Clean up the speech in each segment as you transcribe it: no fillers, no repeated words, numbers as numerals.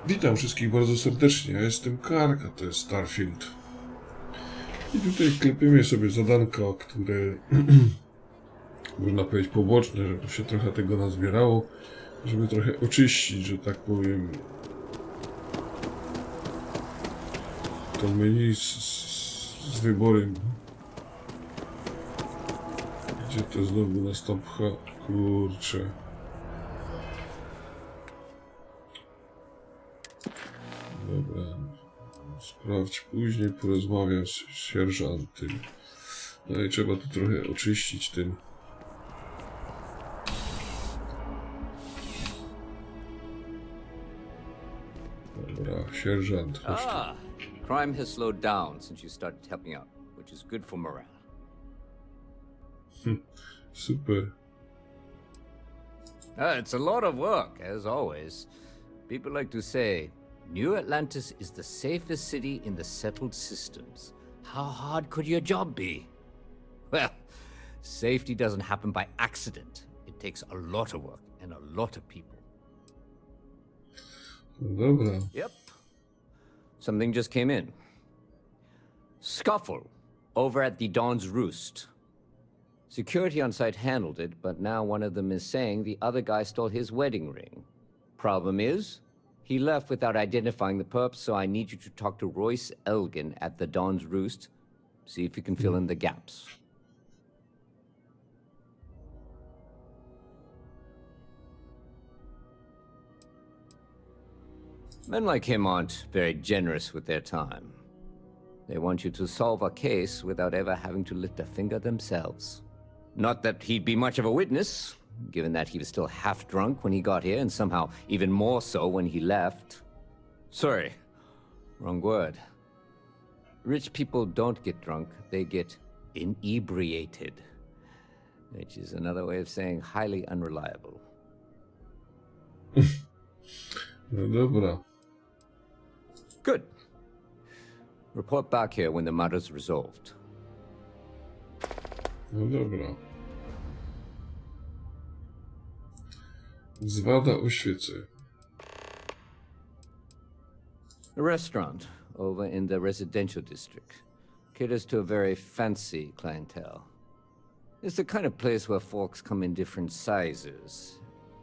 Witam wszystkich bardzo serdecznie, ja jestem Karka, to jest Starfield. I tutaj klepiemy sobie zadanka, które można powiedzieć poboczne, żeby się trochę tego nazbierało, żeby trochę oczyścić, że tak powiem, to menu z wyborem. Gdzie to znowu nastąpcha? Kurczę. Dobra, sprawdź później, porozmawiam z sierżantem. No i trzeba tu trochę oczyścić tym. Dobra, sierżant, chodź tu. Crime has slowed down since you started helping out, which is good for morale. Super. It's a lot of work, as always. People like to say, New Atlantis is the safest city in the settled systems. How hard could your job be? Well, safety doesn't happen by accident. It takes a lot of work and a lot of people. Dobra. Yep. Something just came in. Scuffle over at the Dawn's Roost. Security on site handled it, but now one of them is saying the other guy stole his wedding ring. Problem is, he left without identifying the perp, so I need you to talk to Royce Elgin at the Dawn's Roost. See if you can fill in the gaps. Men like him aren't very generous with their time. They want you to solve a case without ever having to lift a finger themselves. Not that he'd be much of a witness, given that he was still half drunk when he got here, and somehow even more so when he left. Sorry, wrong word. Rich people don't get drunk, they get inebriated, which is another way of saying highly unreliable. No dobra. Good. Report back here when the matter's resolved. No dobra. Zwada oświecę. A restaurant over in the residential district caters to a very fancy clientele. It's the kind of place where forks come in different sizes,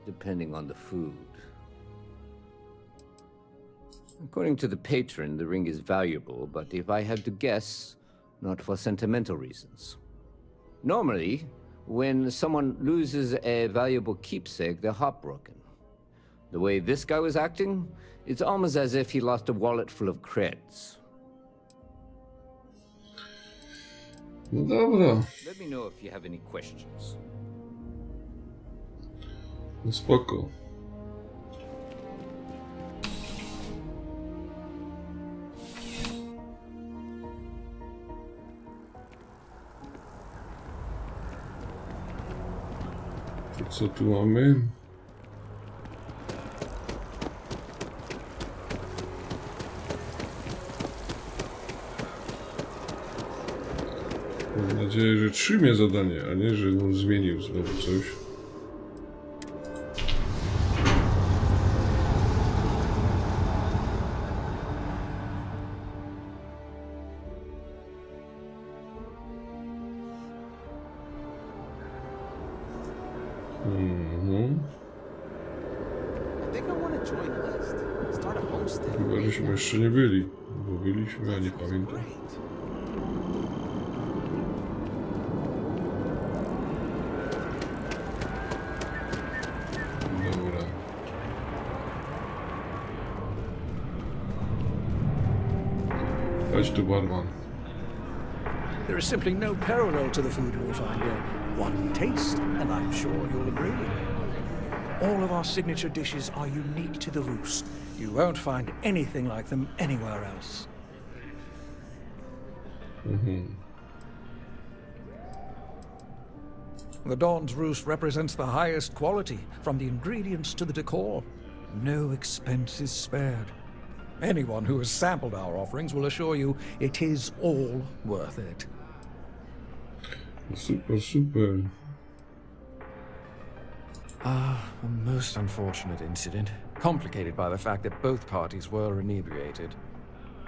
depending on the food. According to the patron, the ring is valuable, but if I had to guess, not for sentimental reasons. Normally, when someone loses a valuable keepsake, they're heartbroken. The way this guy was acting, it's almost as if he lost a wallet full of creds. No dobra. Let me know if you have any questions. No spoko. To co tu mamy? Mam nadzieję, że trzymie zadanie, a nie, że on zmienił znowu coś. Chyba, żeśmy jeszcze nie byli, bo byliśmy, a nie pamiętam. Dobra. Chodź tu, barman. There is simply no parallel to the food you will find here. One taste, and I'm sure you'll agree. All of our signature dishes are unique to the Roost. You won't find anything like them anywhere else. The Dawn's Roost represents the highest quality, from the ingredients to the decor. No expense is spared. Anyone who has sampled our offerings will assure you it is all worth it. Super, super. A most unfortunate incident. complicated by the fact that both parties were inebriated.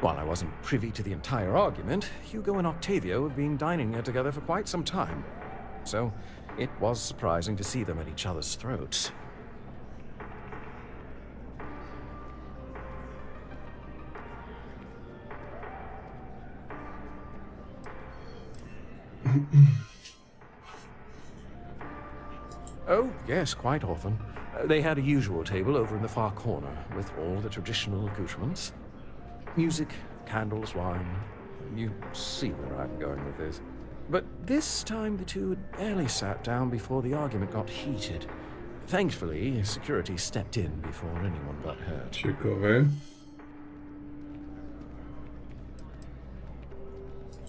While I wasn't privy to the entire argument, Hugo and Octavio have been dining here together for quite some time. So it was surprising to see them at each other's throats. Oh, yes, quite often. They had a usual table over in the far corner, with all the traditional accoutrements. Music, candles, wine. You see where I'm going with this. But this time the two had barely sat down before the argument got heated. Thankfully, security stepped in before anyone got hurt. Ciekawe.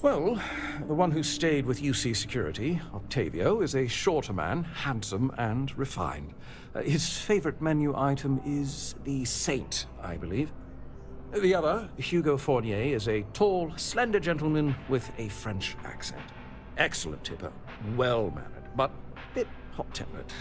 Well, the one who stayed with UC Security, Octavio, is a shorter man, handsome and refined. His favorite menu item is the Saint, I believe. The other, Hugo Fournier, is a tall, slender gentleman with a French accent. Excellent tipper, well-mannered, but a bit hot-tempered.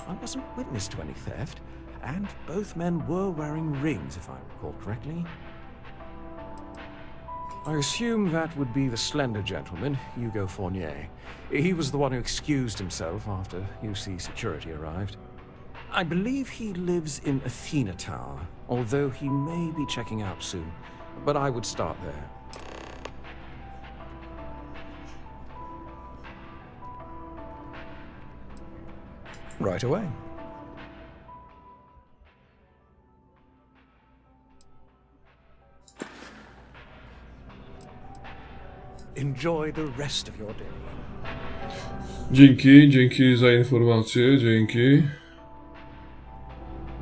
I wasn't witness to any theft, and both men were wearing rings, if I recall correctly. I assume that would be the slender gentleman, Hugo Fournier. He was the one who excused himself after UC Security arrived. I believe he lives in Athena Tower, although he may be checking out soon. But I would start there. Right away. Enjoy the rest of your day. Dzięki za informację, dzięki.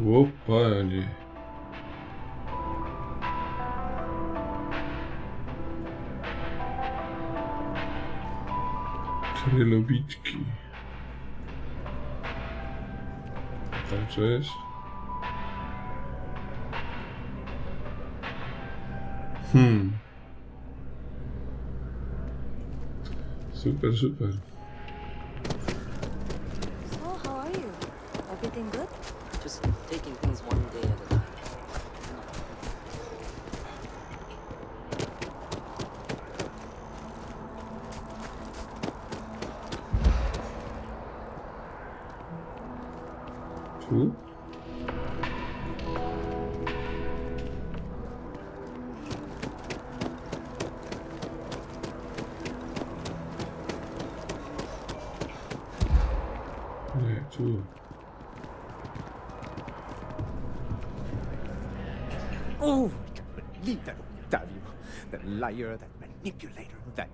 O panie. Trylobitki. Tam co jest? Super, super. So, how are you? Everything good? Just taking things one day at a time. Tu? Nie, tu. Oh, I can't believe that Octavio. That liar, that manipulator, that...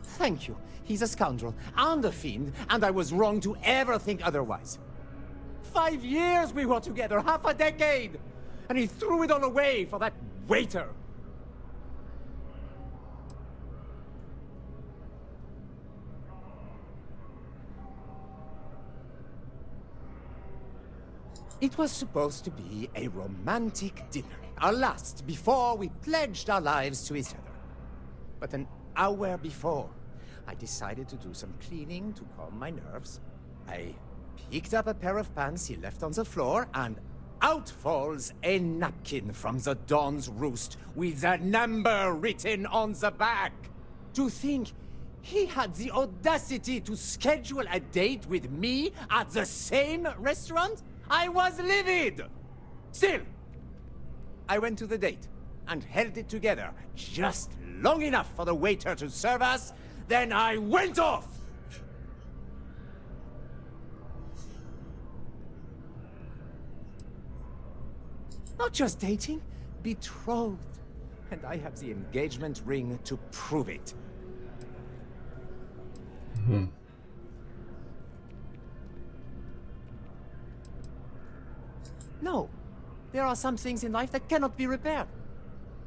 Thank you. He's a scoundrel and a fiend, and I was wrong to ever think otherwise. 5 years we were together, half a decade! And he threw it all away for that waiter! It was supposed to be a romantic dinner, our last before we pledged our lives to each other. But an hour before, I decided to do some cleaning to calm my nerves. I picked up a pair of pants he left on the floor, and out falls a napkin from the Dawn's Roost with a number written on the back. To think he had the audacity to schedule a date with me at the same restaurant? I was livid! Still, I went to the date and held it together just long enough for the waiter to serve us. Then I went off! Not just dating, betrothed. And I have the engagement ring to prove it. No, there are some things in life that cannot be repaired.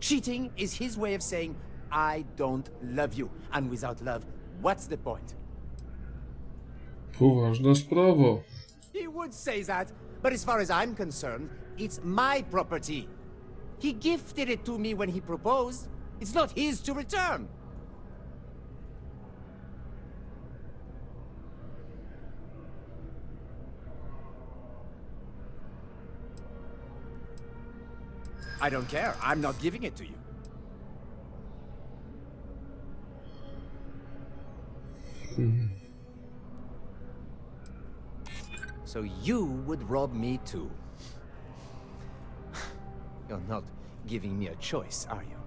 Cheating is his way of saying, I don't love you. And without love, what's the point? Poważna sprawa. He would say that, but as far as I'm concerned, it's my property. He gifted it to me when he proposed. It's not his to return. I don't care. I'm not giving it to you. So you would rob me too. You're not giving me a choice, are you?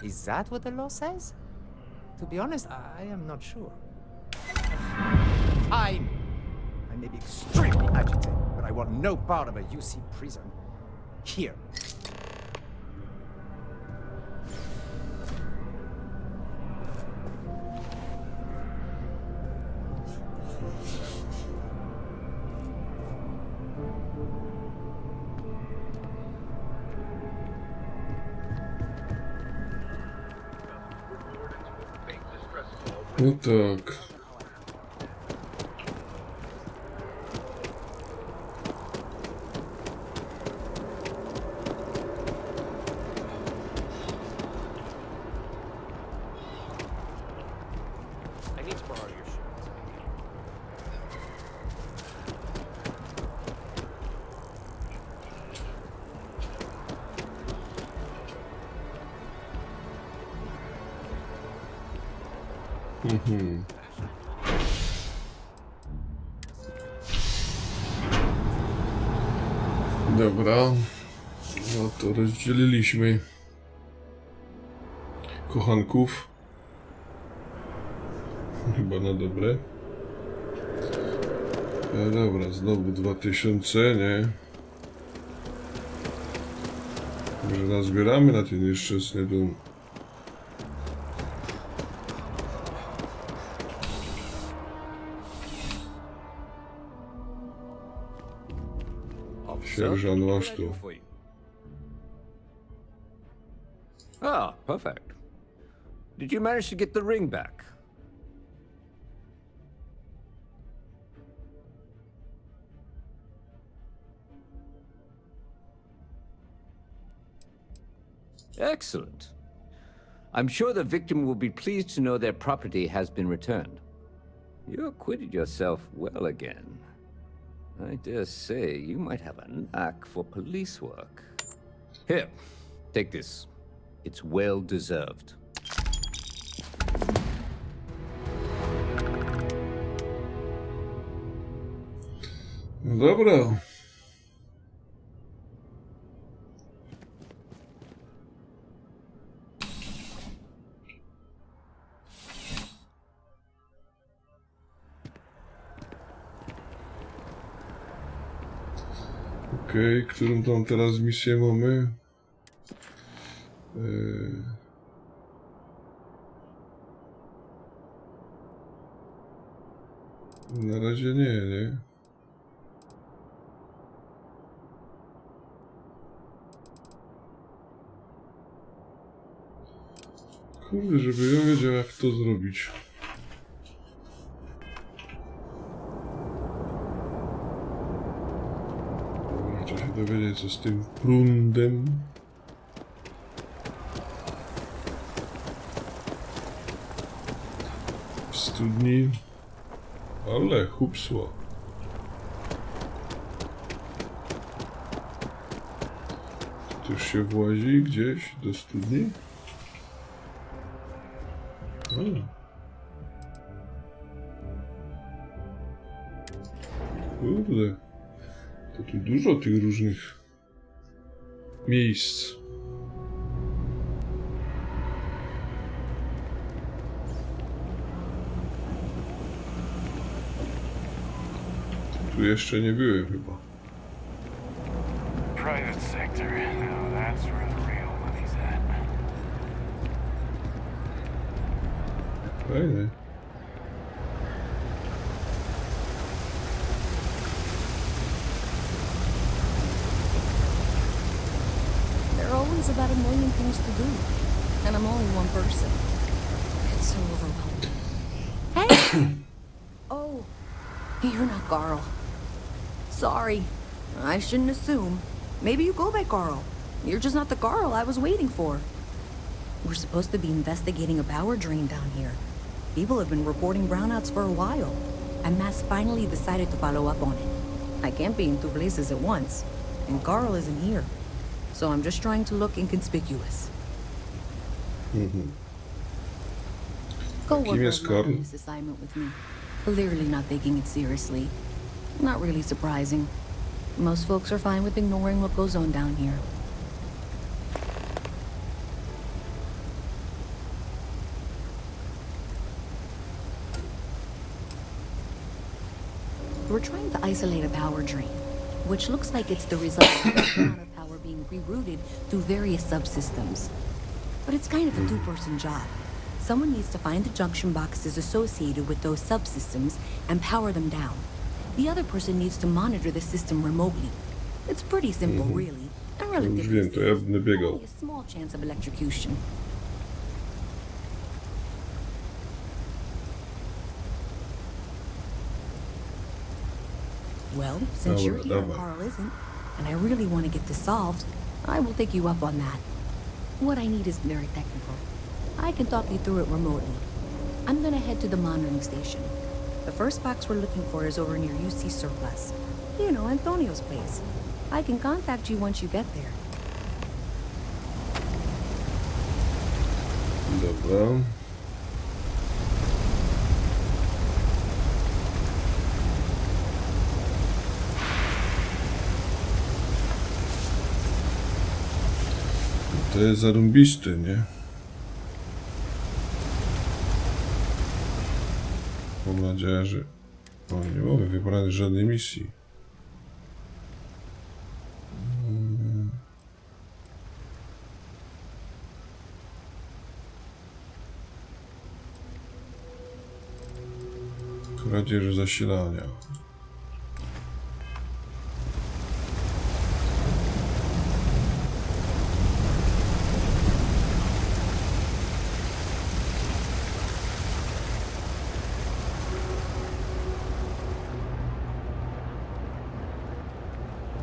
Is that what the law says? To be honest, I am not sure. Fine. I may be extremely agitated, but I want no part of a UC prison. Here. No tak. I need to borrow your shirt. Dobra. No to rozdzieliliśmy kochanków. Chyba na dobre. Dobra, znowu 2000, nie? Może nazbieramy na ten nieszczęsny dom. Sierżant, masz tu. Ah, perfect. Did you manage to get the ring back? Excellent. I'm sure the victim will be pleased to know their property has been returned. You acquitted yourself well again. I dare say you might have a knack for police work. Here, take this. It's well deserved. No dobra. Okej, którą tam teraz misję mamy? Na razie nie. Kurde, żeby ja wiedział, jak to zrobić. Dobra, trzeba się dowiedzieć, co z tym prądem. W studni. Ale chłopstwo. Tu już się włazi gdzieś do studni. Kurde, to tu dużo tych różnych miejsc. Tu jeszcze nie byłem chyba. sector. Now that's where the real money's at. Fajny. There are always about a million things to do, and I'm only one person. It's so overwhelming. Hey! Oh, you're not Carl. Sorry, I shouldn't assume. Maybe you go by Carl. You're just not the Carl I was waiting for. We're supposed to be investigating a power drain down here. People have been reporting brownouts for a while, and Mass finally decided to follow up on it. I can't be in two places at once, and Carl isn't here. So I'm just trying to look inconspicuous. Coworker jest Carl? on this assignment with me, clearly not taking it seriously. Not really surprising. Most folks are fine with ignoring what goes on down here. We're trying to isolate a power drain, which looks like it's the result of the amount of power being rerouted through various subsystems. But it's kind of a two-person job. Someone needs to find the junction boxes associated with those subsystems and power them down. The other person needs to monitor the system remotely. It's pretty simple, really, and relatively Wiem, to ja będę biegał. only a small chance of electrocution. Well, since you're here and Carl isn't, and I really want to get this solved, I will take you up on that. What I need is very technical. I can talk you through it remotely. I'm gonna head to the monitoring station. The first box we're looking for is over near UC Surplus. You know, Antonio's place. I can contact you once you get there. Dobra. To jest zarąbisty, nie? Mam nadzieję, że... O, nie mogę wybrać żadnej misji. Kradzież zasilania.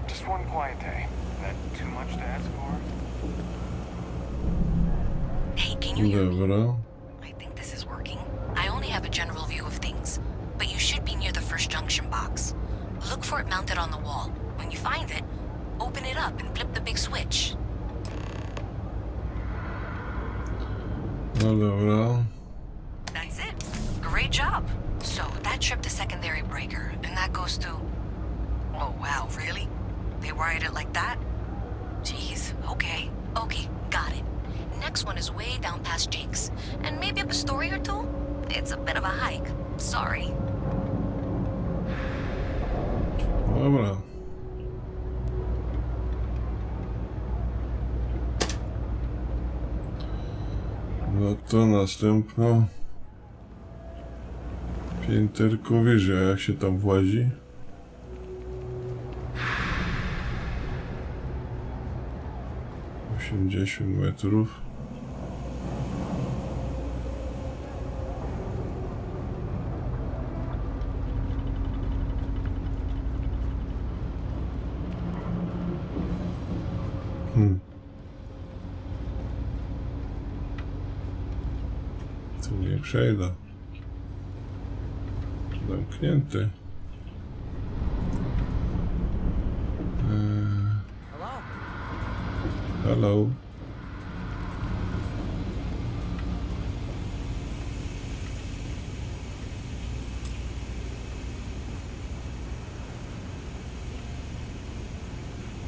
Just one quiet day. That too much to ask for? Hey, can you hear me? Dobra. I think this is working. I only have a general view of things, but you should be near the first junction box. Look for it mounted on the wall. When you find it, open it up and flip the big switch. No dobra. That's it. Great job. So that tripped the secondary breaker, and that goes to... Oh, wow, really? They wired it like that? Jeez, okay. Okay, got it. Next one is way down past Jake's, and maybe up a story or two? It's a bit of a hike. Sorry. Dobra. No to następno. Pięterko wyżej, jak się tam włazi? $80 metrów. Tu nie przejdę. Zamknięty. Hello.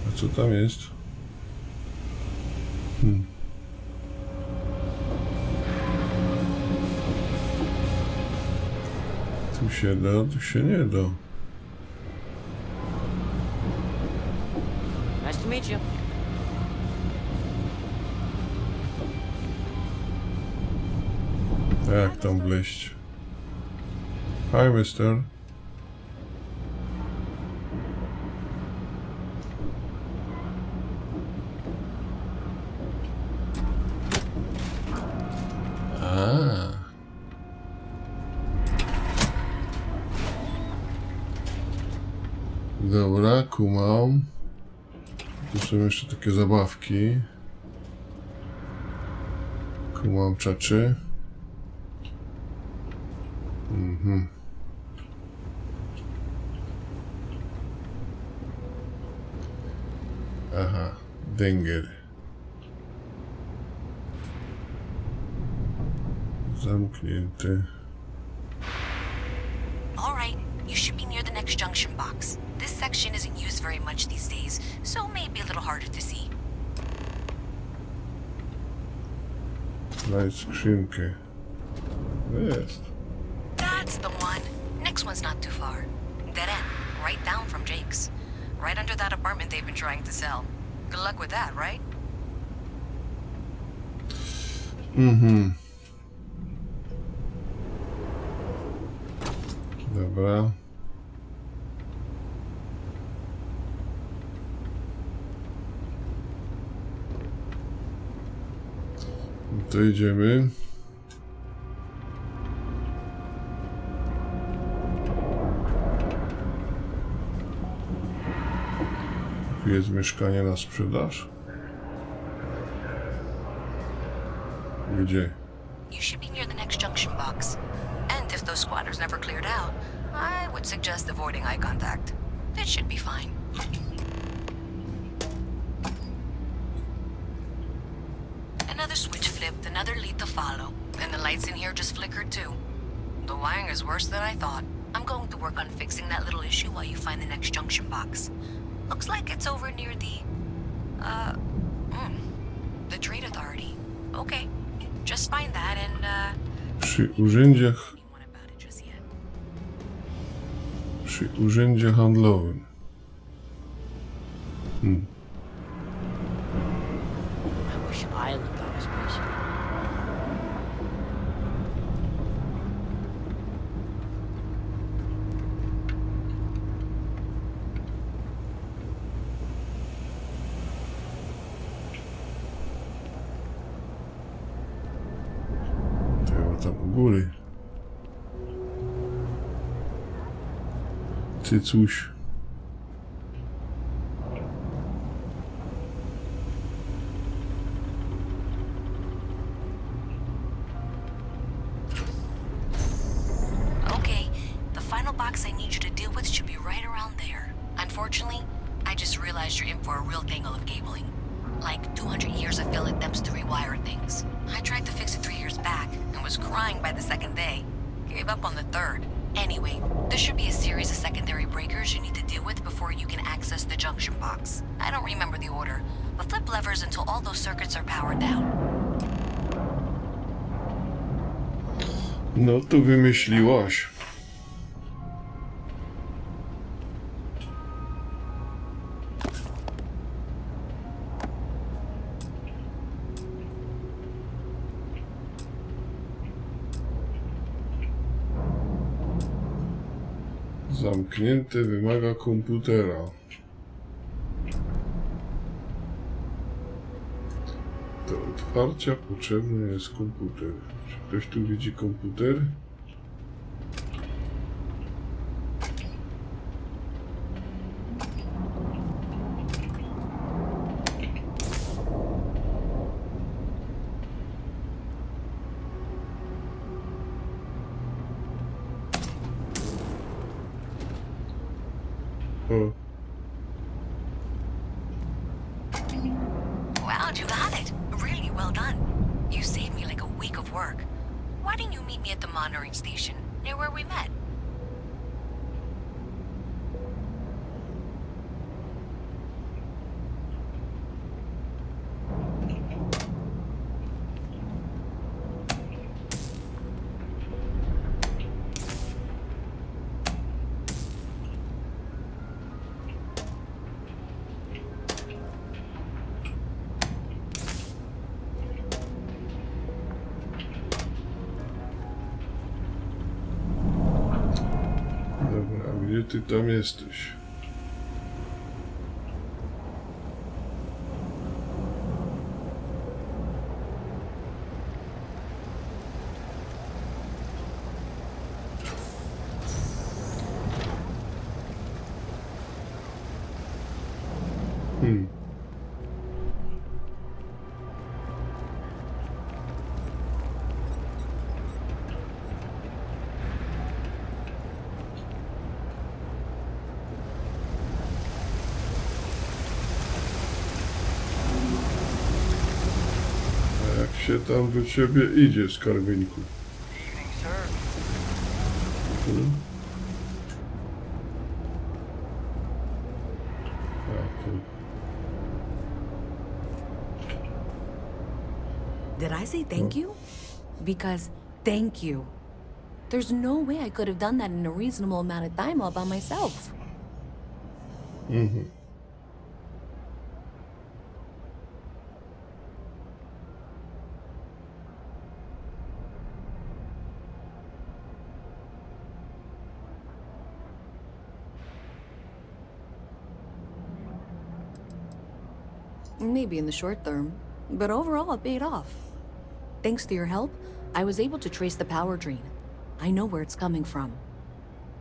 A co tam jest? Tu się da, tu się nie da. Nice to meet you. Jak tam wleść? Hi, mister. Dobra, kumam. Tu są jeszcze takie zabawki. Kumam czaczy. Aha, dęger. Zamknięty. All right, you should be near the next junction box. This section isn't used very much these days, so maybe a little harder to see. Znajdź skrzynkę. Jest. That's the one. Next one's not too far. Dead end, right down from Jake's. Right under that apartment they've been trying to sell. Good luck with that, right? Dobra. To idziemy. Tu jest mieszkanie na sprzedaż. Gdzie? You should be near the next junction box. And if those squatters never cleared out, I would suggest avoiding eye contact. That should be fine. Another switch flipped, another lead to follow. And the lights in here just flickered too. The wiring is worse than I thought. I'm going to work on fixing that little issue while you find the next junction box. Looks like it's over near the Trade Authority. Okay, just find that and, Przy urzędziach. you want about it just yet. Przy urzędzie handlowym. I wish I lived on this spaceship. Trzeba tam u góry. Cycuś. Okay, the final box I need you to deal with should be right around there. Unfortunately, I just realized you're in for a real tangle of cabling. Like 200 years of fill attempts to rewire things. I tried to fix it 3 years back and was crying by the second day. Gave up on the third. Anyway, there should be a series of secondary breakers you need to deal with before you can access the junction box. I don't remember the order, but flip levers until all those circuits are powered down. No to wymyśliłaś. Zamknięte, wymaga komputera. Do otwarcia potrzebny jest komputer. Czy ktoś tu widzi komputer? O, Wow, you got it. Really well done. You saved me like a week of work. Why didn't you meet me at the monitoring station, near where we met? ty tam jesteś? Jak się tam do ciebie idzie, skarbieńku? Evening, sir. Did I say thank you? Because thank you. There's no way I could have done that in a reasonable amount of time all by myself. Maybe in the short term, but overall it paid off. Thanks to your help, I was able to trace the power drain. I know where it's coming from.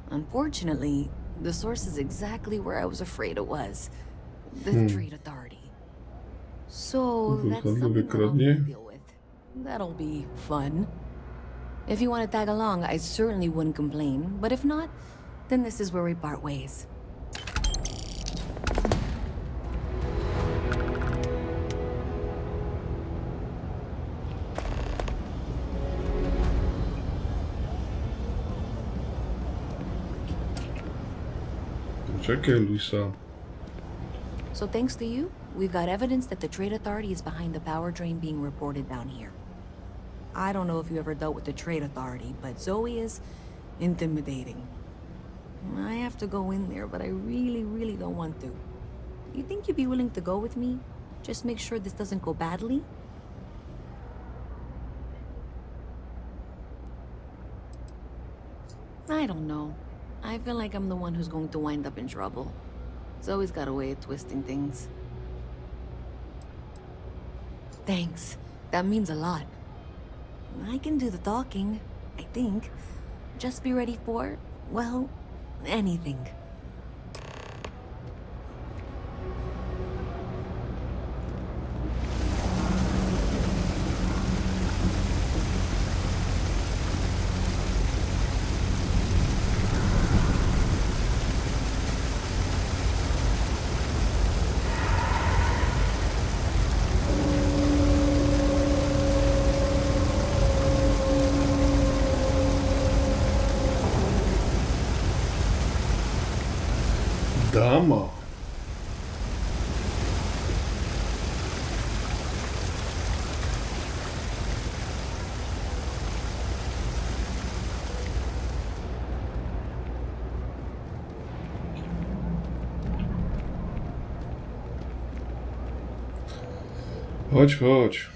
Unfortunately, the source is exactly where I was afraid it was. The Trade Authority. So that's something that I'll need to deal with. That'll be fun. If you want to tag along, I certainly wouldn't complain, but if not, then this is where we part ways. Czekaj, Lisa. So thanks to you, we've got evidence that the Trade Authority is behind the power drain being reported down here. I don't know if you ever dealt with the Trade Authority, but Zoe is intimidating. I have to go in there, but I really don't want to. You think you'd be willing to go with me? Just make sure this doesn't go badly? I don't know. I feel like I'm the one who's going to wind up in trouble. Zoe's got a way of twisting things. Thanks. That means a lot. I can do the talking, I think. Just be ready for, well, anything. Dama. Chodź, chodź.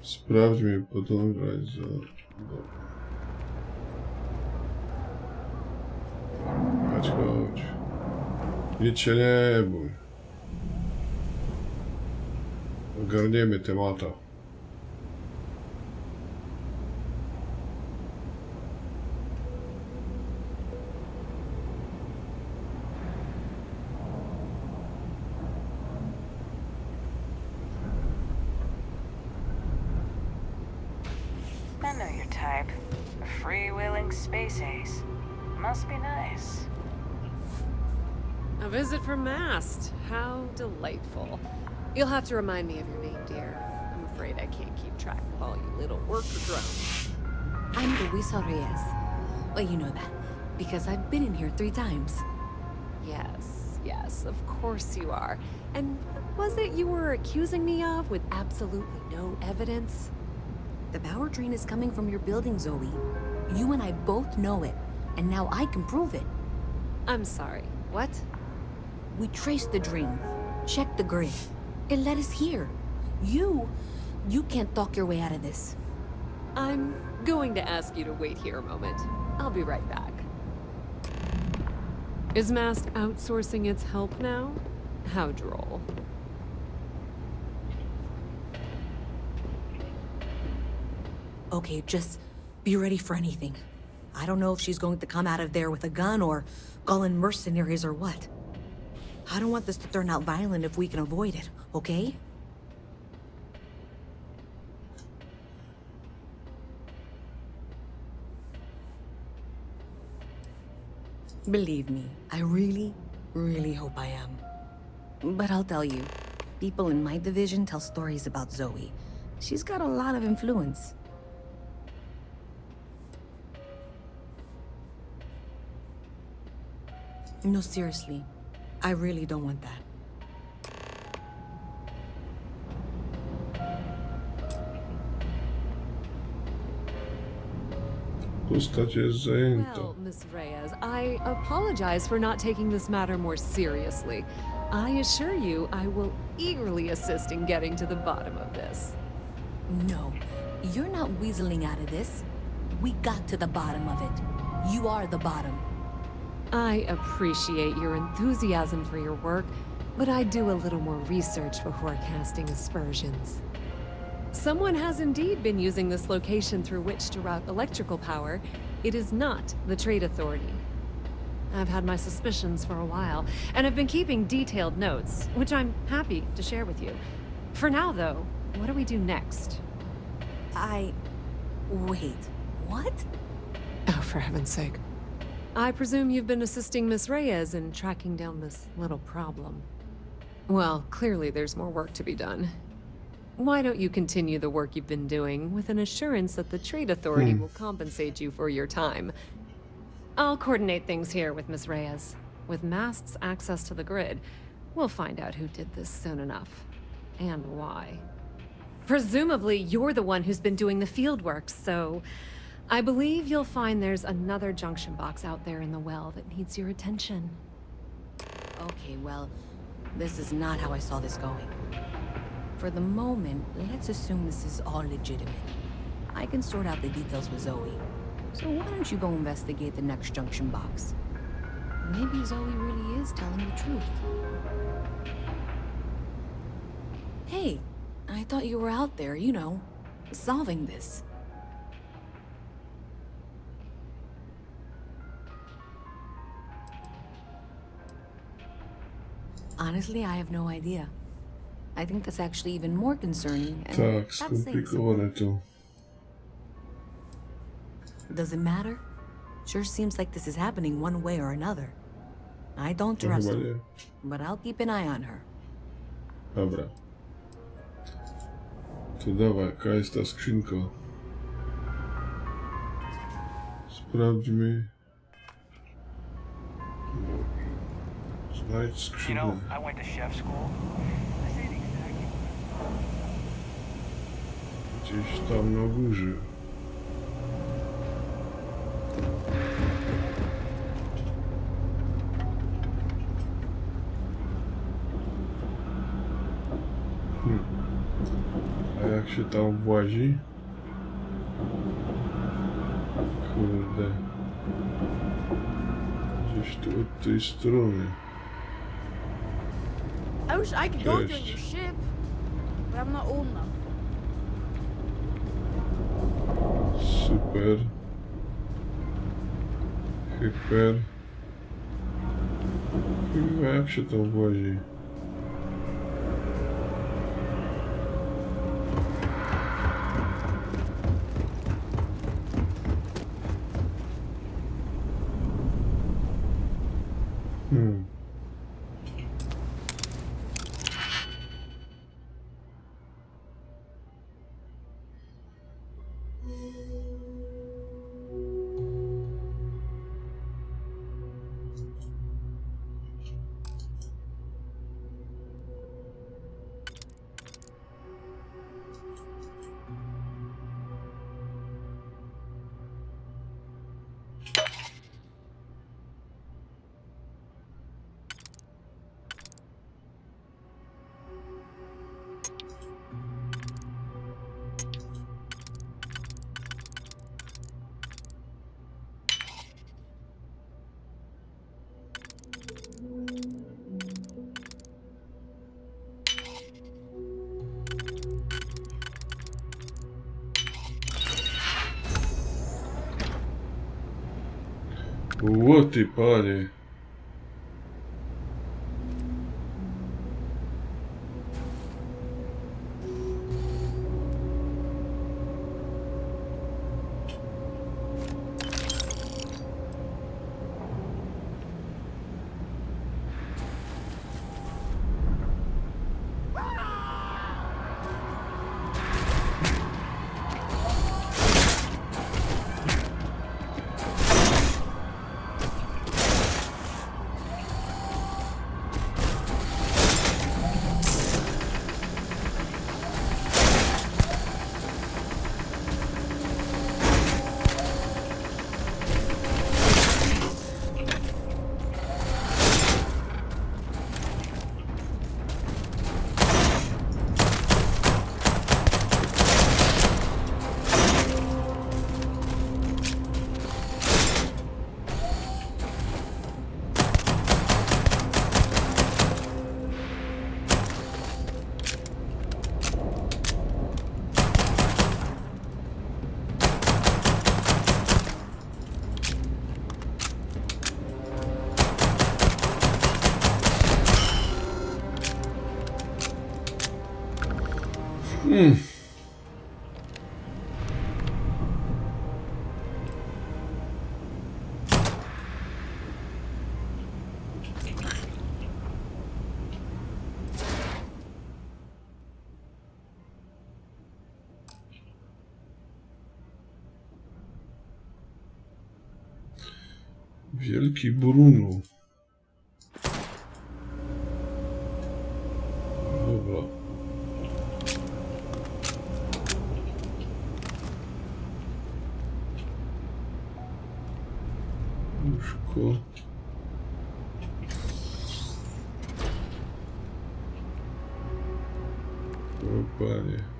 Sprawdź mnie, podążaj za... Chodź, chodź. Nic się nie bój. Ogarniemy temata. I know your type. A freewheeling space ace. Must be nice. A visit from Mast. How delightful. You'll have to remind me of your name, dear. I'm afraid I can't keep track of all you little worker drones. I'm Luisa Reyes. Well, you know that, because I've been in here 3 times. Yes, of course you are. And what was it you were accusing me of with absolutely no evidence? The power drain is coming from your building, Zoe. You and I both know it, and now I can prove it. I'm sorry, what? We traced the drain, checked the grid. It led us here. You can't talk your way out of this. I'm Going to ask you to wait here a moment. I'll be right back. Is Mast outsourcing its help now? How droll. Okay, just be ready for anything. I don't know if she's going to come out of there with a gun or call in mercenaries or what. I don't want this to turn out violent if we can avoid it, okay? Believe me, I really, really hope I am. But I'll tell you, people in my division tell stories about Zoe. She's got a lot of influence. No, seriously. I really don't want that. Postać jest zajęta. Well, Miss Reyes, I apologize for not taking this matter more seriously. I assure you, I will eagerly assist in getting to the bottom of this. No, you're not weaseling out of this. We got to the bottom of it. You are the bottom. I appreciate your enthusiasm for your work, but I do a little more research before casting aspersions. Someone has indeed been using this location through which to route electrical power. It is not the Trade Authority. I've had my suspicions for a while, and have been keeping detailed notes, which I'm happy to share with you. For now, though, what do we do next? Wait, what? Oh, for heaven's sake. I presume you've been assisting Miss Reyes in tracking down this little problem. Well, clearly there's more work to be done. Why don't you continue the work you've been doing with an assurance that the Trade Authority will compensate you for your time? I'll coordinate things here with Miss Reyes. With Mast's access to the grid, we'll find out who did this soon enough. And why. Presumably, you're the one who's been doing the field work, so I believe you'll find there's another junction box out there in the well that needs your attention. Okay, well, this is not how I saw this going. For the moment, let's assume this is all legitimate. I can sort out the details with Zoe. So why don't you go investigate the next junction box? Maybe Zoe really is telling the truth. Hey, I thought you were out there, you know, solving this. Honestly, I have no idea. I think that's actually even more concerning. And Tak, that's saying something. skomplikowane to. Does it matter? Sure seems like this is happening one way or another. I don't To trust chyba her, nie. but I'll keep an eye on her. Dobra. To dawaj, jaka jest ta skrzynka? Sprawdźmy. Znajdź You skrzynkę. know, I went to chef school. Gdzieś tam na górze. A jak się tam włazi? Kurde. Gdzieś tu od tej strony. I wish I could go to Cześć. your ship, but I'm not old enough. Super. Hyper. Chyba jak się tam włazi? Ło ty panie. Wielki Brunu. Dobra. Łóżko. O panie.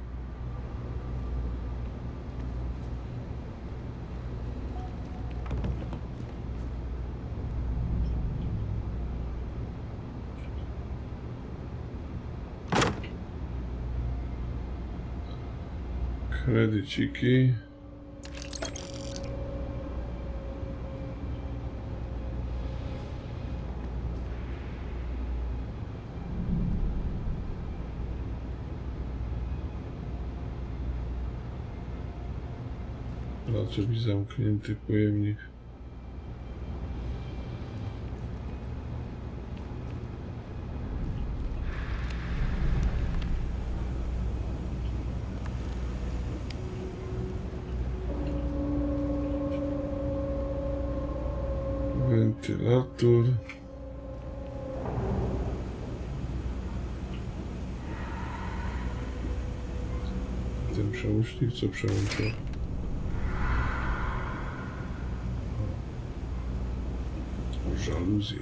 Kredyciki. Na co mi zamknięty pojemnik? Wentylator. Ten przełącznik co przełącza? Żaluzje.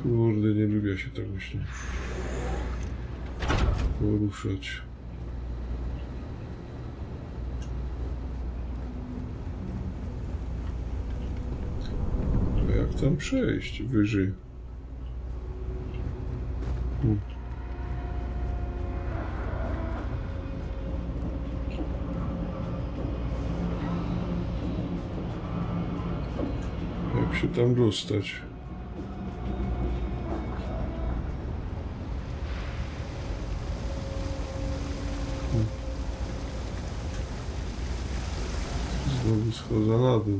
Kurde, nie lubię się tak właśnie poruszać. A jak tam przejść wyżej? Jak się tam dostać? Znowu schodzę na dół.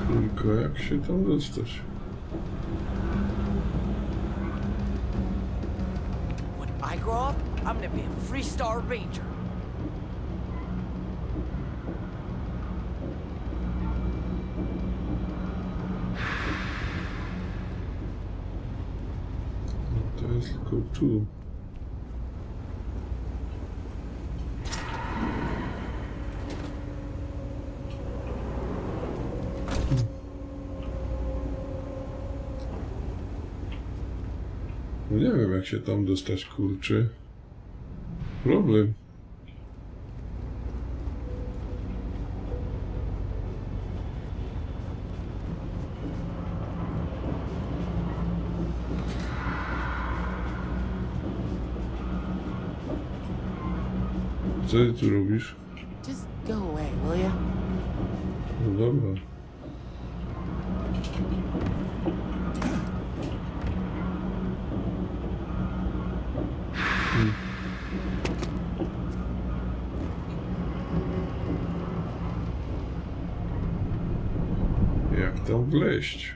Kurka, jak się tam dostać? When I grow up, I'm gonna be a three-star ranger. To jest tylko tu. No nie wiem, jak się tam dostać, kurczę. Problem. Co ty tu robisz? Just go away, will you? No dobra. Jak tam wleźć?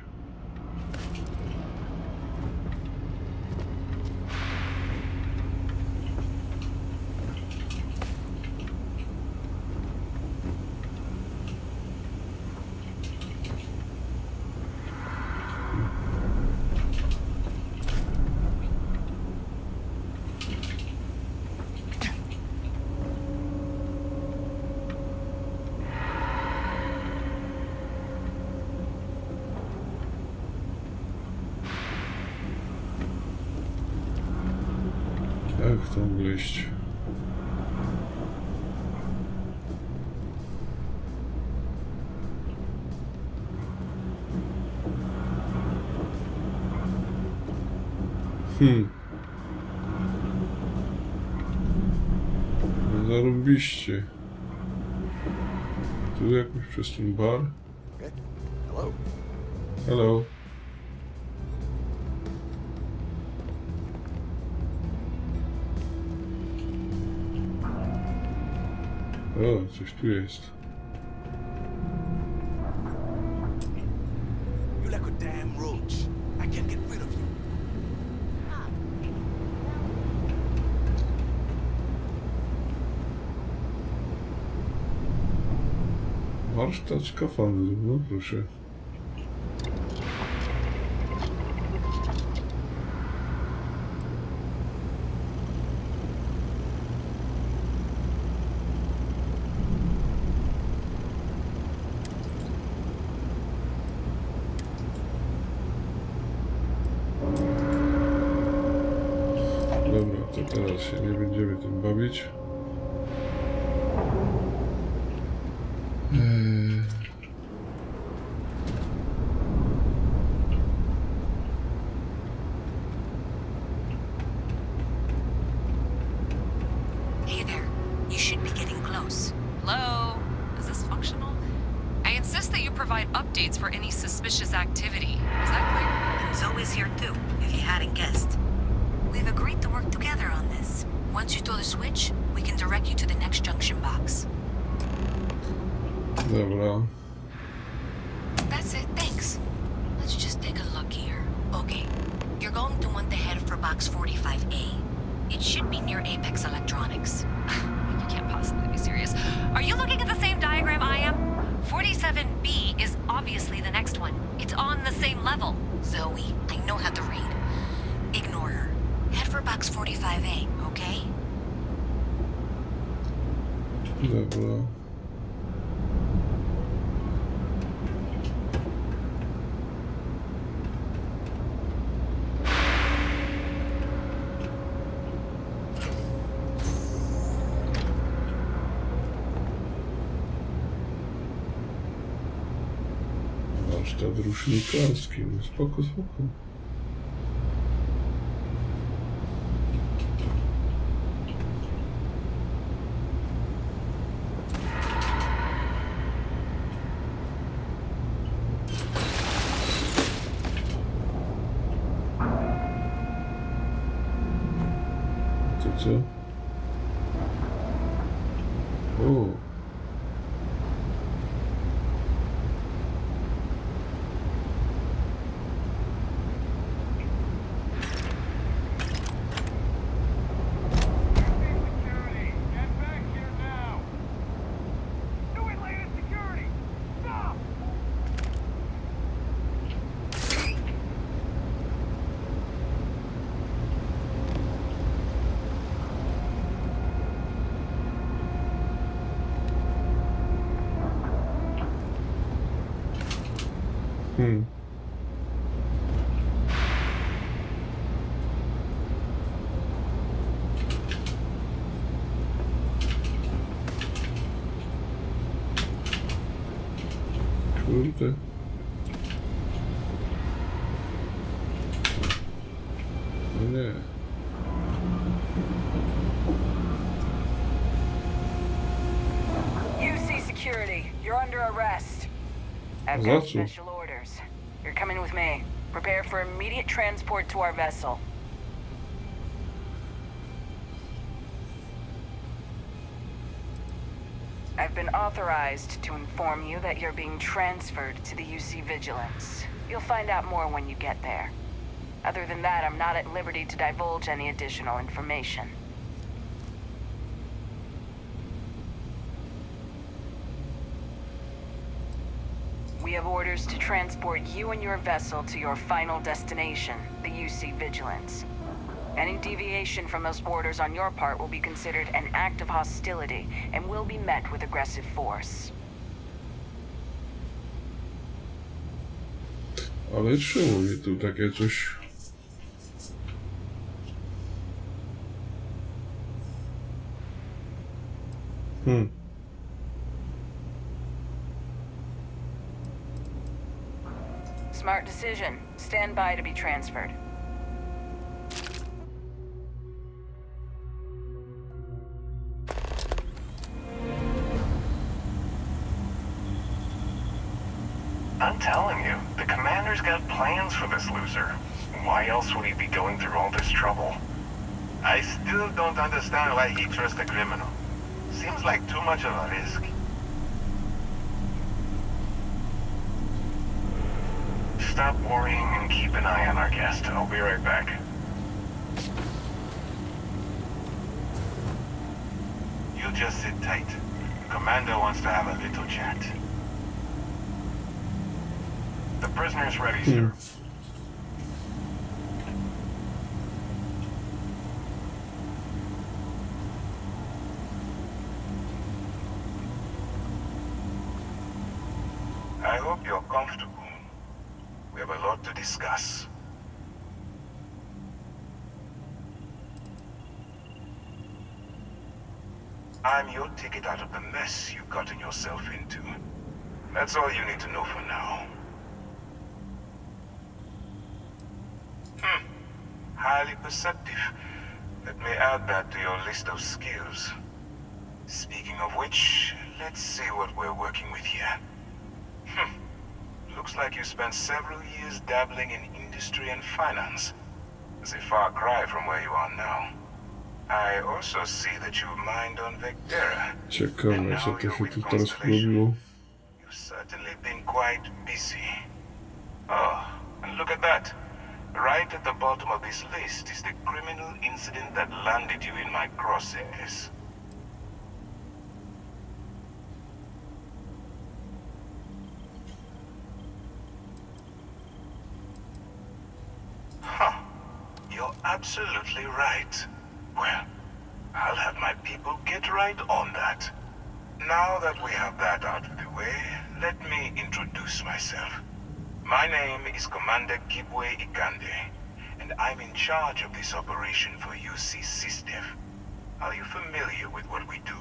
Jak tam wleźć? No zarobiście. Tu jakoś przez ten bar? Hello. Hello. O, coś tu jest. You like a damn roach. I can't get rid of you. Warsztat skafandru, no proszę. Dobra, to teraz się nie będziemy tym bawić. Hey there. You should be getting close. Hello? Is this functional? I insist that you provide updates for any suspicious activity. Is that clear? And Zoe's here too, if you hadn't guessed. We've agreed to work together on this. Once you throw the switch, we can direct you to the next junction box. Dobra. That's it, thanks. Let's just take a look here. Okay, you're going to want to head for box 45A. It should be near Apex Electronics. You can't possibly be serious. Are you looking at the same diagram I am? 47B is obviously the next one. It's on the same level. Zoe, I know how to read. Ignore her. Head for box 45A, okay? Dobra. Warsztat rusznikarski, no spoko, spoko. To co? O. Kurde. No nie. UC security, you're under arrest. I've Za got co? special orders. You're coming with me. Prepare for immediate transport to our vessel. I've been authorized to inform you that you're being transferred to the UC Vigilance. You'll find out more when you get there. Other than that, I'm not at liberty to divulge any additional information. We have orders to transport you and your vessel to your final destination, the UC Vigilance. Any deviation from those orders on your part will be considered an act of hostility and will be met with aggressive force. Ale czemu mi tu takie coś... Smart decision. Stand by to be transferred. I'm telling you, the commander's got plans for this loser. Why else would he be going through all this trouble? I still don't understand why he trusts a criminal. Seems like too much of a risk. Stop worrying and keep an eye on our guest. I'll be right back. You just sit tight. Commander wants to have a little chat. The prisoner's ready, sir. I hope you're comfortable. We have a lot to discuss. I'm your ticket out of the mess you've gotten yourself into. That's all you need to know for now. Highly perceptive. Let me add that to your list of skills. Speaking of which, let's see what we're working with here. Looks like you spent several years dabbling in industry and finance. It's a far cry from where you are now. I also see that you mined on Vectera. Ciekawe, co to się tu teraz porobiło. You've certainly been quite busy. Oh, and look at that. Right at the bottom of this list is the criminal incident that landed you in my crosshairs. Huh. You're absolutely right. Well, I'll have my people get right on that. Now that we have that out of the way, let me introduce myself. My name is Commander Kibwe Ikande, and I'm in charge of this operation for UC SysDef. Are you familiar with what we do?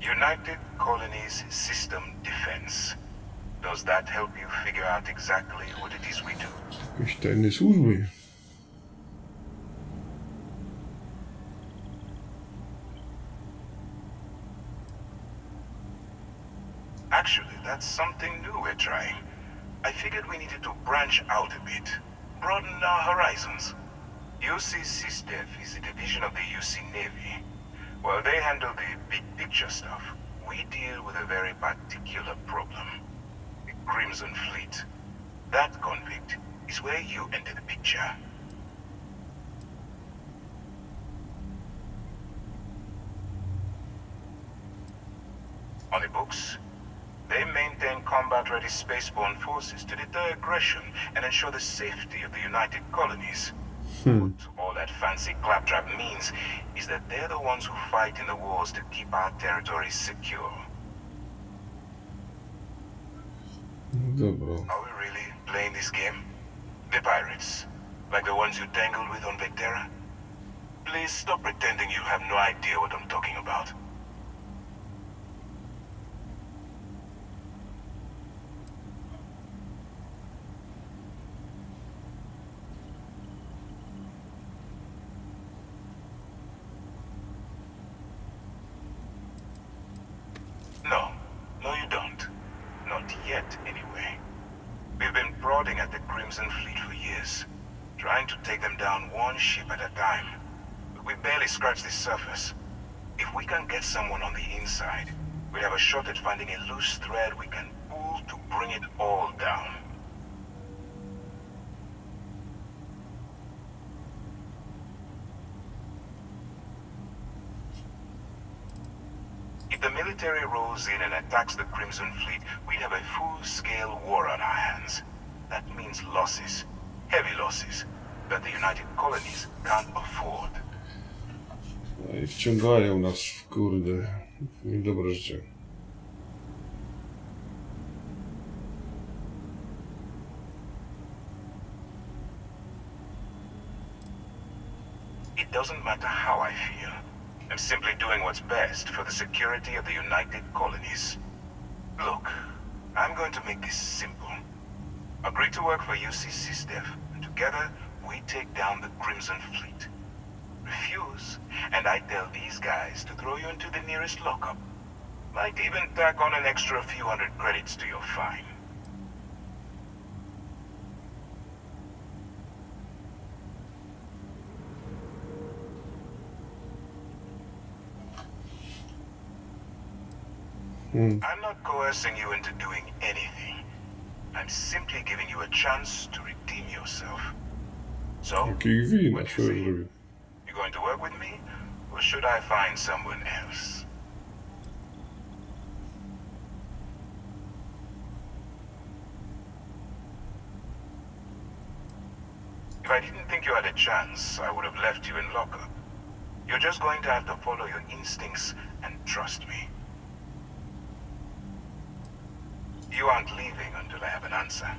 United Colonies System Defense. Does that help you figure out exactly what it is we do? Jakieś tajne służby. Actually, that's something new we're trying. I figured we needed to branch out a bit, broaden our horizons. UC SysDef is a division of the UC Navy. While they handle the big picture stuff, we deal with a very particular problem. The Crimson Fleet. That convict is where you enter the picture. On the books, they maintain combat-ready spaceborne forces to deter aggression and ensure the safety of the United Colonies. Put all all that fancy claptrap means is that they're the ones who fight in the wars to keep our territories secure. Dobra. Are we really playing this game? The pirates? Like the ones you tangled with on Vectera? Please stop pretending you have no idea what I'm talking about. No. No, you don't. Not yet, anyway. We've been prodding at the Crimson Fleet for years, trying to take them down one ship at a time. But we barely scratched the surface. If we can get someone on the inside, we'll have a shot at finding a loose thread we can pull to bring it all down. If the military rolls in and attacks the Crimson Fleet, we'd have a full-scale war on our hands. That means losses. Heavy losses. That the United Colonies can't afford. No i wciągają nas w kurde. Dobre życie. It doesn't matter how I feel. I'm simply doing what's best for the security of the United Colonies. Look, I'm going to make this simple. Agree to work for UCC Steph, and together we take down the Crimson Fleet. Refuse, and I tell these guys to throw you into the nearest lockup. Might even tack on an extra few hundred credits to your fine. I'm not coercing you into doing anything. I'm simply giving you a chance to redeem yourself. So, what do you say? You going to work with me, or should I find someone else? If I didn't think you had a chance, I would have left you in lockup. You're just going to have to follow your instincts and trust me. You aren't leaving until I have an answer.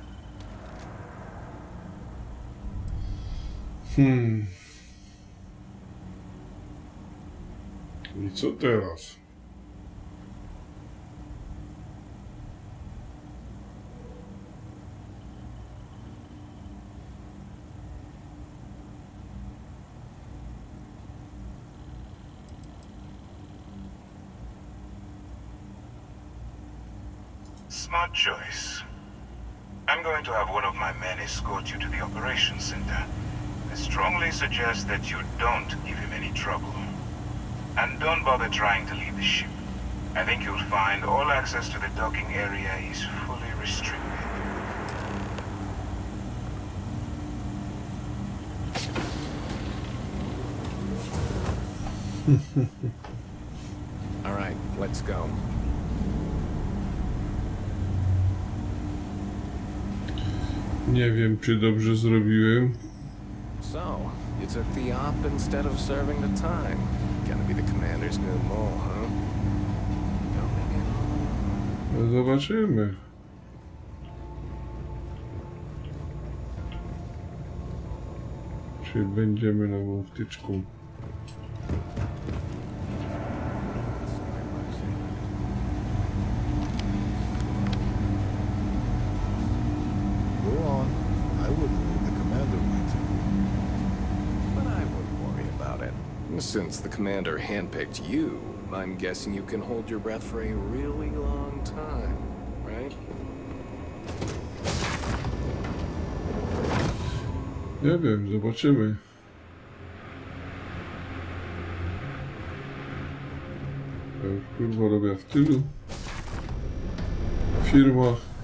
I co teraz? Smart choice. I'm going to have one of my men escort you to the operations center. I strongly suggest that you don't give him any trouble. And don't bother trying to leave the ship. I think you'll find all access to the docking area is fully restricted. All right, let's go. Nie wiem, czy dobrze zrobiłem. So, you took the op instead of serving the time. Gonna be the commander's new mole, huh? No zobaczymy. Czy będziemy nową wtyczką. Since the commander handpicked you, I'm guessing you can hold your breath for a really long time, right? Nie wiem, zobaczymy. Kurwa, robię w tylu firmach.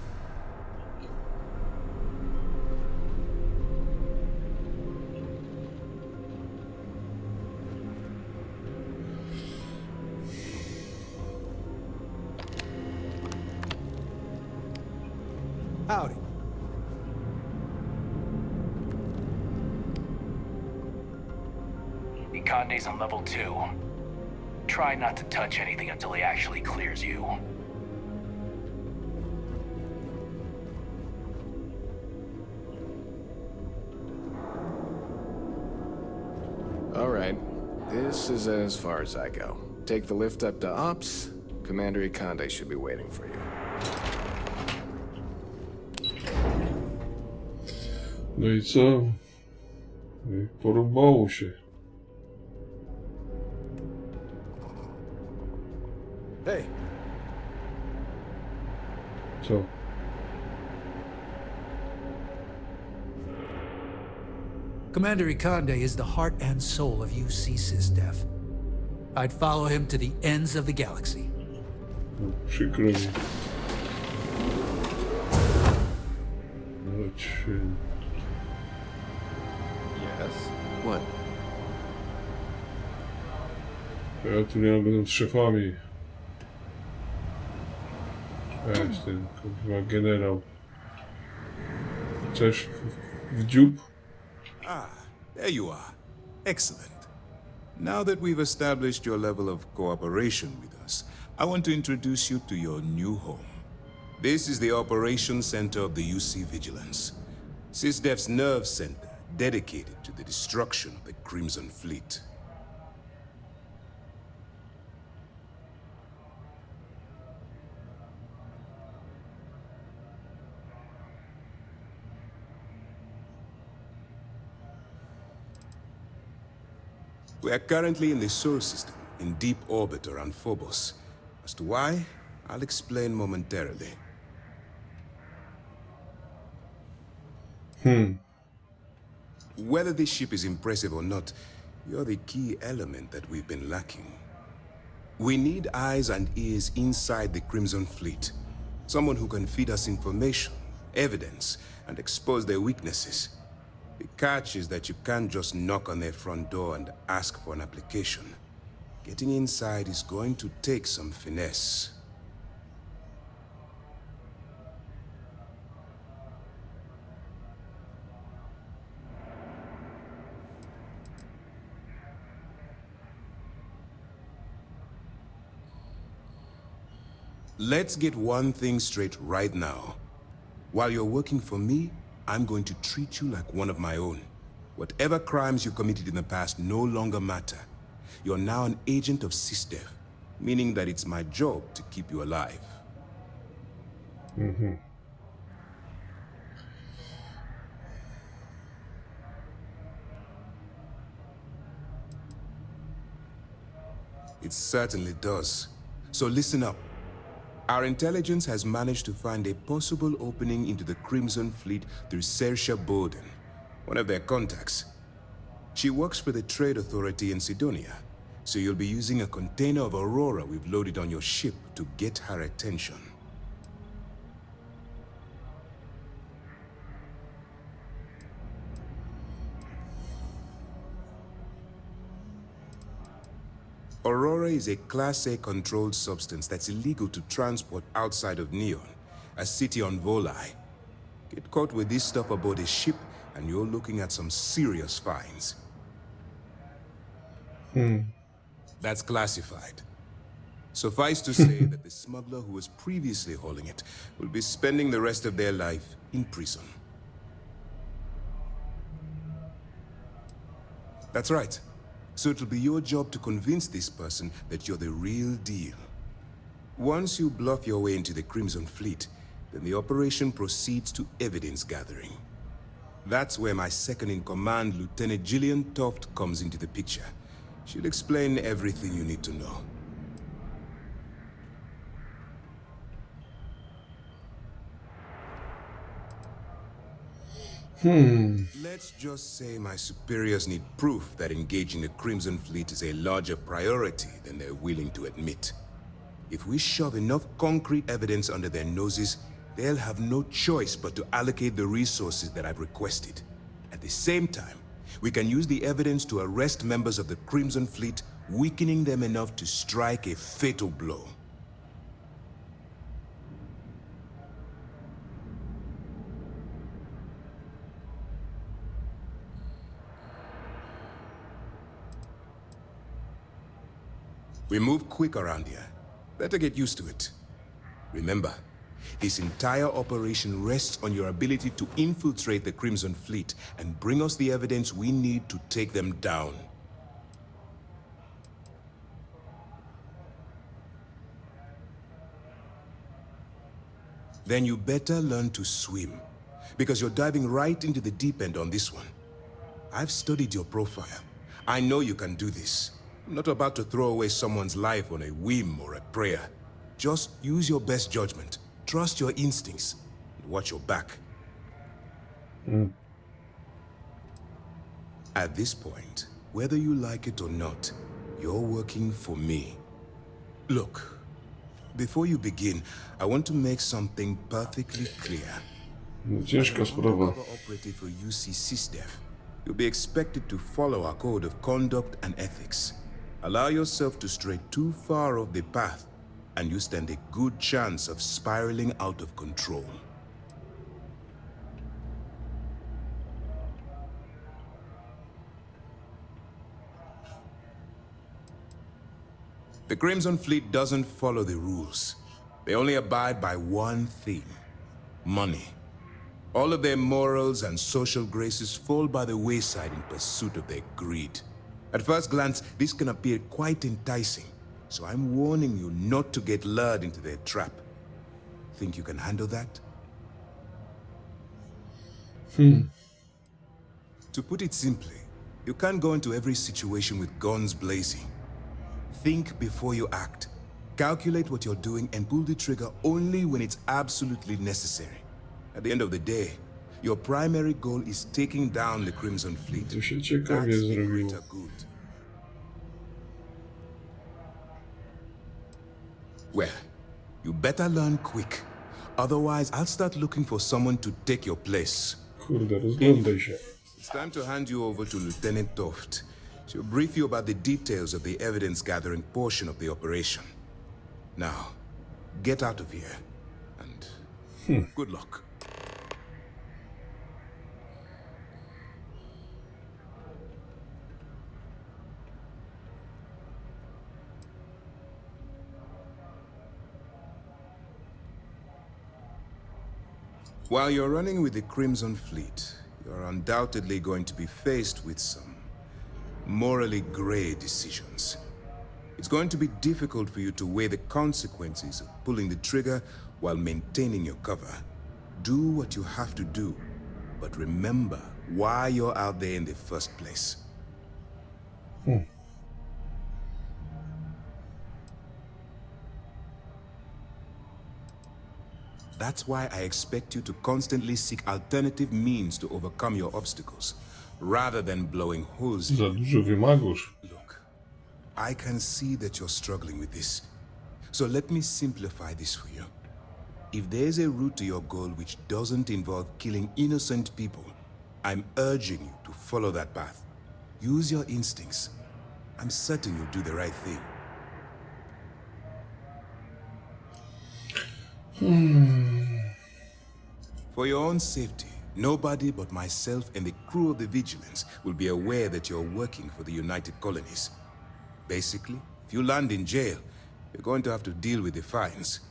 Howdy. Conde's on level 2. Try not to touch anything until he actually clears you. All right. This is as far as I go. Take the lift up to Ops. Commander Conde should be waiting for you. No i co? No i porąbało się. Hey. Co? Commander Ikonde is the heart and soul of UC SysDef. I'd follow him to the ends of the galaxy. No, przykro mi. Chodź. Yes? What? Ja tu nie będę z szefami. Weź ten, kurwa, generał. Chcesz w dziób? Ah, there you are. Excellent. Now that we've established your level of cooperation with us, I want to introduce you to your new home. This is the Operations Center of the UC Vigilance, SysDef's nerve center dedicated to the destruction of the Crimson Fleet. We are currently in the Solar System, in deep orbit around Phobos. As to why, I'll explain momentarily. Whether this ship is impressive or not, you're the key element that we've been lacking. We need eyes and ears inside the Crimson Fleet. Someone who can feed us information, evidence, and expose their weaknesses. The catch is that you can't just knock on their front door and ask for an application. Getting inside is going to take some finesse. Let's get one thing straight right now. While you're working for me, I'm going to treat you like one of my own. Whatever crimes you committed in the past no longer matter. You're now an agent of SysDef, meaning that it's my job to keep you alive. It certainly does. So listen up. Our intelligence has managed to find a possible opening into the Crimson Fleet through Saoirse Bowden, one of their contacts. She works for the Trade Authority in Sidonia, so you'll be using a container of Aurora we've loaded on your ship to get her attention. Aurora is a Class A controlled substance that's illegal to transport outside of Neon, a city on Volai. Get caught with this stuff aboard a ship, and you're looking at some serious fines. That's classified. Suffice to say that the smuggler who was previously hauling it will be spending the rest of their life in prison. That's right. So it'll be your job to convince this person that you're the real deal. Once you bluff your way into the Crimson Fleet, then the operation proceeds to evidence gathering. That's where my second-in-command, Lieutenant Gillian Toft, comes into the picture. She'll explain everything you need to know. Let's just say my superiors need proof that engaging the Crimson Fleet is a larger priority than they're willing to admit. If we shove enough concrete evidence under their noses, they'll have no choice but to allocate the resources that I've requested. At the same time, we can use the evidence to arrest members of the Crimson Fleet, weakening them enough to strike a fatal blow. We move quick around here. Better get used to it. Remember, this entire operation rests on your ability to infiltrate the Crimson Fleet and bring us the evidence we need to take them down. Then you better learn to swim, because you're diving right into the deep end on this one. I've studied your profile. I know you can do this. I'm not about to throw away someone's life on a whim or a prayer. Just use your best judgment. Trust your instincts. And watch your back. At this point, whether you like it or not, you're working for me. Look, before you begin, I want to make something perfectly clear. Ciężka sprawa. Operative for UC SysDev. You'll be expected to follow our code of conduct and ethics. Allow yourself to stray too far off the path, and you stand a good chance of spiraling out of control. The Crimson Fleet doesn't follow the rules. They only abide by one thing: money. All of their morals and social graces fall by the wayside in pursuit of their greed. At first glance, this can appear quite enticing, so I'm warning you not to get lured into their trap. Think you can handle that? To put it simply, you can't go into every situation with guns blazing. Think before you act. Calculate what you're doing and pull the trigger only when it's absolutely necessary. At the end of the day, your primary goal is taking down the Crimson Fleet. To się ciekawie zrobiło. Well, you better learn quick. Otherwise, I'll start looking for someone to take your place. Kurde, rozglądaj się. It's time to hand you over to Lieutenant Toft. She'll brief you about the details of the evidence-gathering portion of the operation. Now, get out of here, and good luck. While you're running with the Crimson Fleet, you're undoubtedly going to be faced with some morally gray decisions. It's going to be difficult for you to weigh the consequences of pulling the trigger while maintaining your cover. Do what you have to do, but remember why you're out there in the first place. That's why I expect you to constantly seek alternative means to overcome your obstacles, rather than blowing holes in Za dużo wymagasz. Look, I can see that you're struggling with this. So let me simplify this for you. If there's a route to your goal which doesn't involve killing innocent people, I'm urging you to follow that path. Use your instincts. I'm certain you'll do the right thing. For your own safety, nobody but myself and the crew of the Vigilance will be aware that you're working for the United Colonies. Basically, if you land in jail, you're going to have to deal with the fines.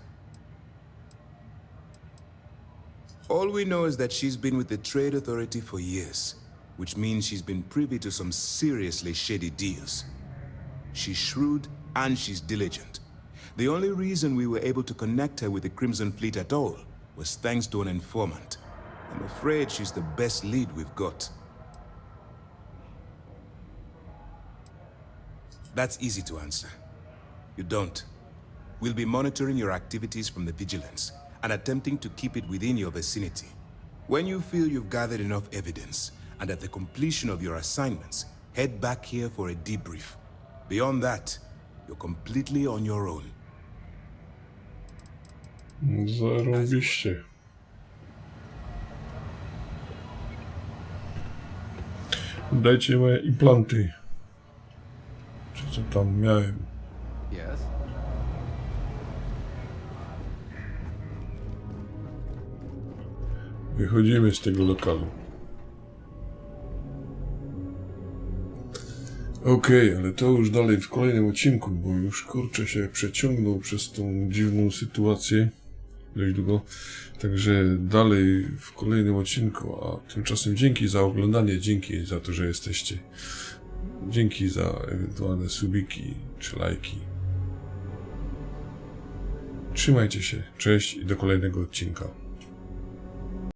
All we know is that she's been with the Trade Authority for years, which means she's been privy to some seriously shady deals. She's shrewd and she's diligent. The only reason we were able to connect her with the Crimson Fleet at all was thanks to an informant. I'm afraid she's the best lead we've got. That's easy to answer. You don't. We'll be monitoring your activities from the Vigilance and attempting to keep it within your vicinity. When you feel you've gathered enough evidence, and at the completion of your assignments, head back here for a debrief. Beyond that, you're completely on your own. Zarobiście. Dajcie moje implanty. Czy co tam miałem? Yes. Wychodzimy z tego lokalu. Okej, ale to już dalej w kolejnym odcinku, bo już kurczę się przeciągnął przez tą dziwną sytuację dość długo. Także dalej w kolejnym odcinku, a tymczasem dzięki za oglądanie, dzięki za to, że jesteście. Dzięki za ewentualne subiki czy lajki. Trzymajcie się, cześć i do kolejnego odcinka.